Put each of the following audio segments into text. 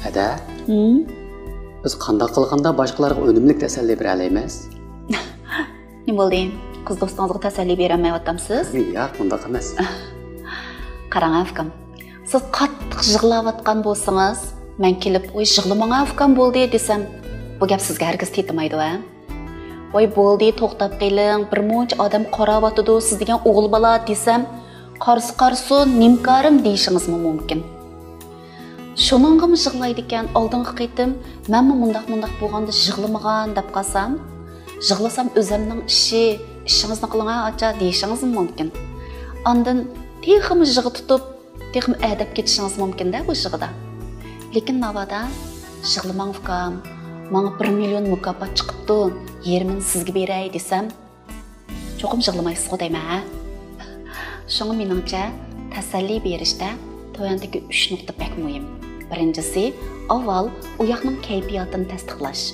Ada, biz qanday qilganda boshqalarga unumli tasalli bera olamiz? Nima bo'ldi? Qiz do'stingizga tasalli berolmayaptamsiz? Yo'q, bunday emas. Qarang, afkam. Siz qattiq yig'layotgan bo'lsangiz, men kelib, "Voy, yig'lamang afkam bo'ldi" desam, bu gap sizga hargiz tetmaydi-a? "Voy, bo'ldi, to'xtab qiling, bir muncha odam qarayotdi, siz degan o'g'il bola" desam, "Qarsi, nimkarim" deyishingiz mumkin. Shuningga yig'laydi ekan, oldingi qitim, "Menmi mundaq bo'lganda yig'lamagan" deb qolsam, yig'lasam o'zimning ishingizni qiling acha deyishingiz mumkin. Ondan texim yig'i tutib, texim adab ketishingiz mumkin-da bu yig'ida. Lekin navada yig'lamang ukam, menga 1 million mukofot chiqibdi, yerimni sizga beray desam, cho'qim yig'lamaysiz deyman. Shunga meningcha tasalli berishda to'yandagi 3 nuqta pek muhim. Birinchisi, avval u yoqning kayfiyatini tasdiqlash.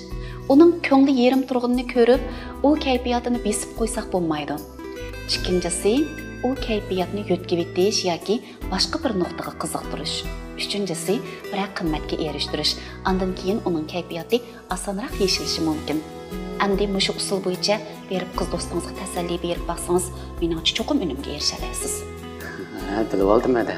Uning ko'ngli yerim turganini ko'rib, u kayfiyatini besib qo'ysak bo'lmaydi. Ikkinchisi, u kayfiyatni yo'tkib etish yoki boshqa bir nuqtaga qiziqtirish. Uchinchisi, bir qimmatga erishtirish. Undan keyin uning kayfiyati osonroq yashilishi mumkin. Endi mushu usul bo'yicha berib qiz do'stingizga tasalli berib baqsangiz, meningcha cho'qim unumga erisha olasiz. Ha, bilib oldim ada.